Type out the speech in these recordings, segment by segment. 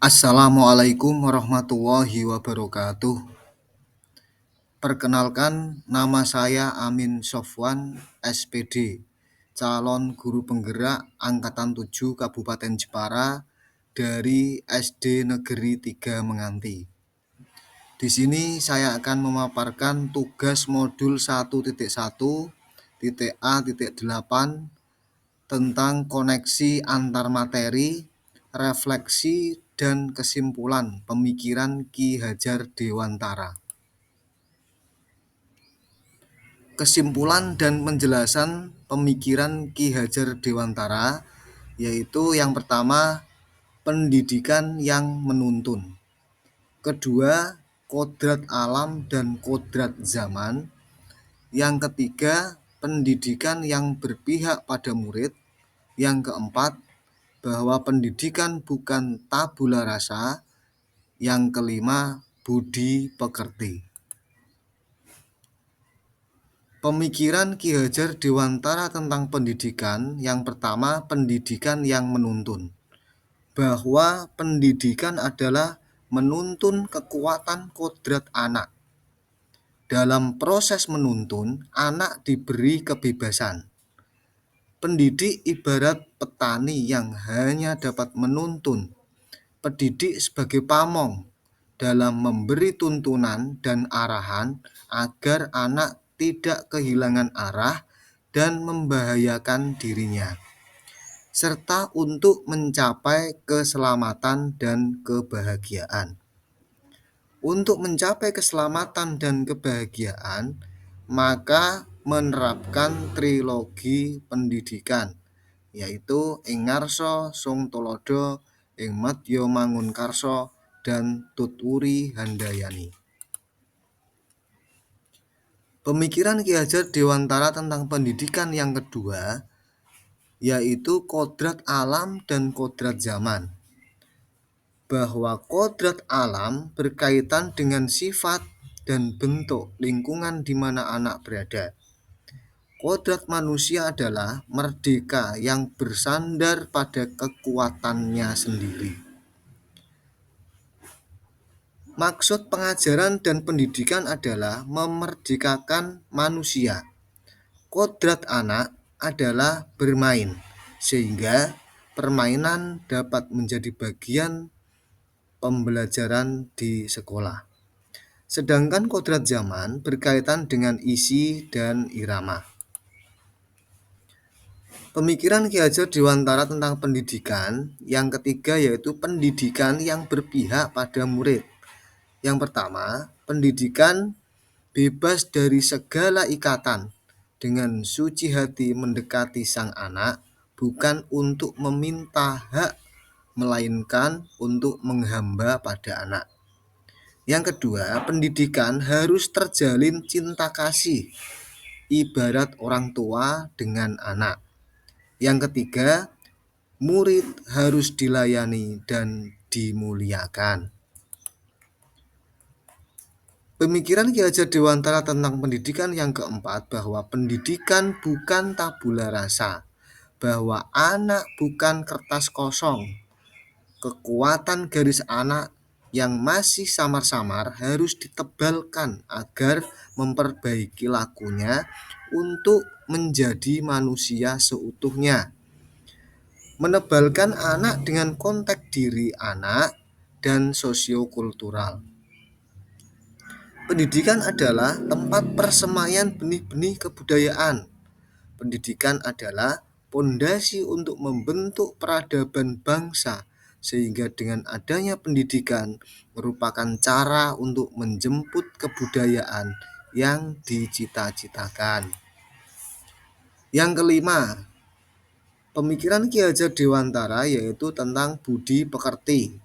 Assalamualaikum warahmatullahi wabarakatuh. Perkenalkan, nama saya Amin Sofwan, SPD, calon guru penggerak Angkatan 7 Kabupaten Jepara dari SD Negeri 3 Menganti. Di sini saya akan memaparkan tugas modul 1.1.A.8 tentang koneksi antar materi, refleksi, dan kesimpulan pemikiran Ki Hajar Dewantara. Kesimpulan dan penjelasan pemikiran Ki Hajar Dewantara yaitu yang pertama, pendidikan yang menuntun. Kedua, kodrat alam dan kodrat zaman. Yang ketiga, pendidikan yang berpihak pada murid. Yang keempat, bahwa pendidikan bukan tabula rasa. Yang kelima, budi pekerti. Pemikiran Ki Hajar Dewantara tentang pendidikan, yang pertama, pendidikan yang menuntun. Bahwa pendidikan adalah menuntun kekuatan kodrat anak. Dalam proses menuntun, anak diberi kebebasan. Pendidik ibarat petani yang hanya dapat menuntun. Pendidik sebagai pamong dalam memberi tuntunan dan arahan agar anak tidak kehilangan arah dan membahayakan dirinya, serta untuk mencapai keselamatan dan kebahagiaan. Untuk mencapai keselamatan dan kebahagiaan, maka menerapkan trilogi pendidikan, yaitu ing ngarsa sung tulodo, ing madya mangun karsa, dan tutwuri handayani. Pemikiran Ki Hajar Dewantara tentang pendidikan yang kedua yaitu kodrat alam dan kodrat zaman. Bahwa kodrat alam berkaitan dengan sifat dan bentuk lingkungan di mana anak berada. Kodrat manusia adalah merdeka yang bersandar pada kekuatannya sendiri. Maksud pengajaran dan pendidikan adalah memerdekakan manusia. Kodrat anak adalah bermain, sehingga permainan dapat menjadi bagian pembelajaran di sekolah. Sedangkan kodrat zaman berkaitan dengan isi dan irama. Pemikiran Ki Hajar Dewantara tentang pendidikan yang ketiga yaitu pendidikan yang berpihak pada murid. Yang pertama, pendidikan bebas dari segala ikatan, dengan suci hati mendekati sang anak, bukan untuk meminta hak, melainkan untuk menghamba pada anak. Yang kedua, pendidikan harus terjalin cinta kasih, ibarat orang tua dengan anak. Yang ketiga, murid harus dilayani dan dimuliakan. Pemikiran Ki Hajar Dewantara tentang pendidikan yang keempat bahwa pendidikan bukan tabula rasa, bahwa anak bukan kertas kosong. Kekuatan garis anak yang masih samar-samar harus ditebalkan agar memperbaiki lakunya untuk menjadi manusia seutuhnya. Menebalkan anak dengan konteks diri anak dan sosiokultural. Pendidikan adalah tempat persemaian benih-benih kebudayaan. Pendidikan adalah pondasi untuk membentuk peradaban bangsa, sehingga dengan adanya pendidikan merupakan cara untuk menjemput kebudayaan yang dicita-citakan. Yang kelima, pemikiran Ki Hajar Dewantara yaitu tentang budi pekerti.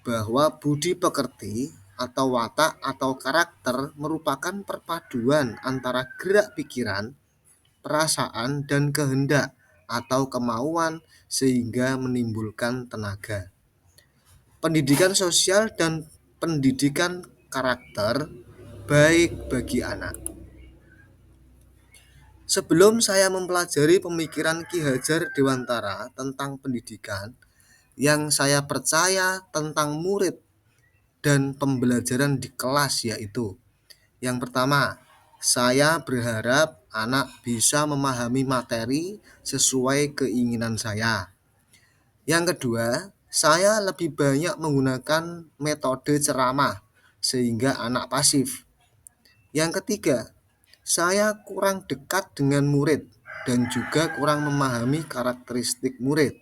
Bahwa budi pekerti atau watak atau karakter merupakan perpaduan antara gerak pikiran, perasaan, dan kehendak atau kemauan sehingga menimbulkan tenaga. Pendidikan sosial dan pendidikan karakter baik bagi anak. Sebelum saya mempelajari pemikiran Ki Hajar Dewantara tentang pendidikan, yang saya percaya tentang murid dan pembelajaran di kelas, yaitu yang pertama, saya berharap anak bisa memahami materi sesuai keinginan saya. Yang kedua, saya lebih banyak menggunakan metode ceramah sehingga anak pasif. Yang ketiga, saya kurang dekat dengan murid dan juga kurang memahami karakteristik murid.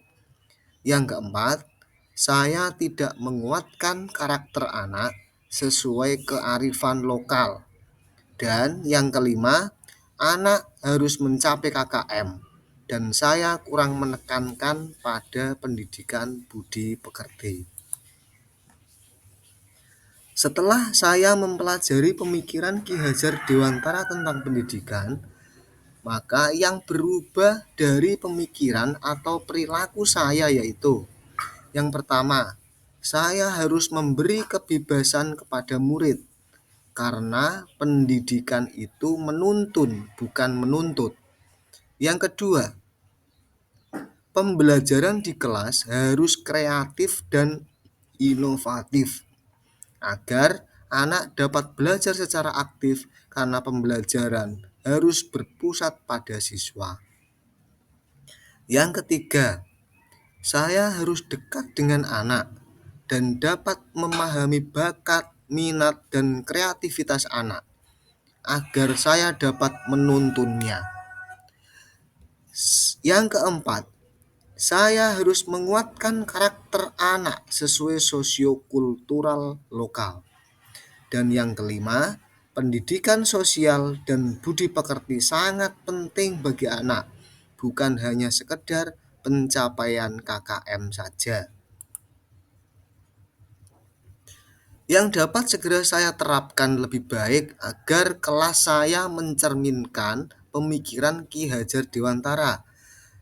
Yang keempat, saya tidak menguatkan karakter anak sesuai kearifan lokal. Dan yang kelima, anak harus mencapai KKM dan saya kurang menekankan pada pendidikan budi pekerti. Setelah saya mempelajari pemikiran Ki Hajar Dewantara tentang pendidikan, maka yang berubah dari pemikiran atau perilaku saya yaitu yang pertama, saya harus memberi kebebasan kepada murid karena pendidikan itu menuntun bukan menuntut. Yang kedua, pembelajaran di kelas harus kreatif dan inovatif agar anak dapat belajar secara aktif karena pembelajaran harus berpusat pada siswa. Yang ketiga, saya harus dekat dengan anak dan dapat memahami bakat, minat, dan kreativitas anak agar saya dapat menuntunnya. Yang keempat, saya harus menguatkan karakter anak sesuai sosiokultural lokal. Dan yang kelima, pendidikan sosial dan budi pekerti sangat penting bagi anak, bukan hanya sekedar pencapaian KKM saja. Yang dapat segera saya terapkan lebih baik agar kelas saya mencerminkan pemikiran Ki Hajar Dewantara,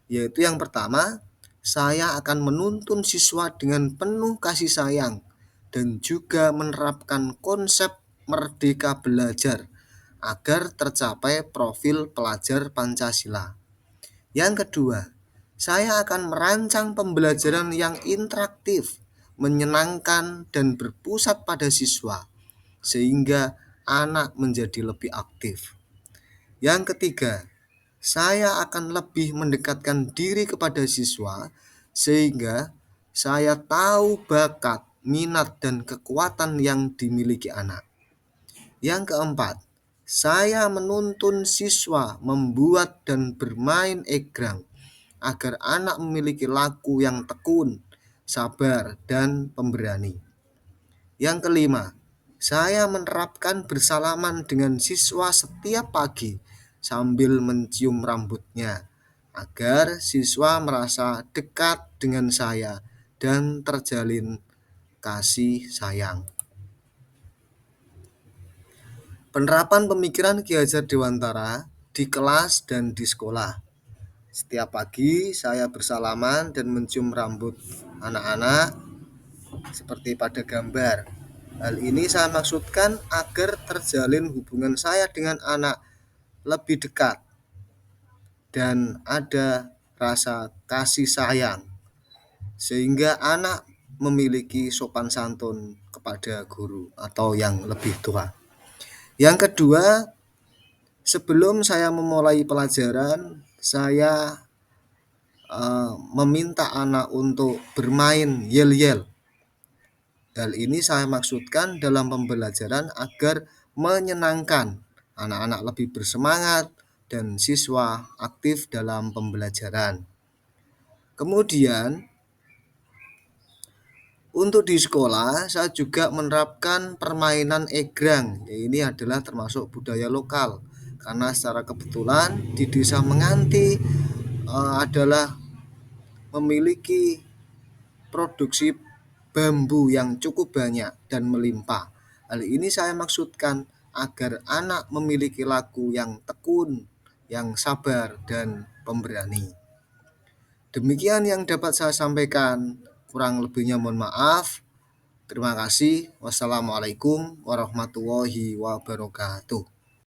yaitu yang pertama, saya akan menuntun siswa dengan penuh kasih sayang dan juga menerapkan konsep merdeka belajar agar tercapai profil pelajar Pancasila. Yang kedua, saya akan merancang pembelajaran yang interaktif, menyenangkan, dan berpusat pada siswa, sehingga anak menjadi lebih aktif. Yang ketiga, saya akan lebih mendekatkan diri kepada siswa, sehingga saya tahu bakat, minat, dan kekuatan yang dimiliki anak. Yang keempat, saya menuntun siswa membuat dan bermain egrang agar anak memiliki laku yang tekun, sabar, dan pemberani. Yang kelima, saya menerapkan bersalaman dengan siswa setiap pagi sambil mencium rambutnya agar siswa merasa dekat dengan saya dan terjalin kasih sayang. Penerapan pemikiran Ki Hajar Dewantara di kelas dan di sekolah. Setiap pagi saya bersalaman dan mencium rambut anak-anak seperti pada gambar. Hal ini saya maksudkan agar terjalin hubungan saya dengan anak lebih dekat dan ada rasa kasih sayang sehingga anak memiliki sopan santun kepada guru atau yang lebih tua. Yang kedua, sebelum saya memulai pelajaran, saya meminta anak untuk bermain yel-yel. Hal ini saya maksudkan dalam pembelajaran agar menyenangkan, anak-anak lebih bersemangat, dan siswa aktif dalam pembelajaran. Kemudian, untuk di sekolah, saya juga menerapkan permainan egrang. Ini adalah termasuk budaya lokal, karena secara kebetulan di desa Menganti adalah memiliki produksi bambu yang cukup banyak dan melimpah. Hal ini saya maksudkan agar anak memiliki laku yang tekun, yang sabar, dan pemberani. Demikian yang dapat saya sampaikan. Kurang lebihnya mohon maaf. Terima kasih. Wassalamualaikum warahmatullahi wabarakatuh.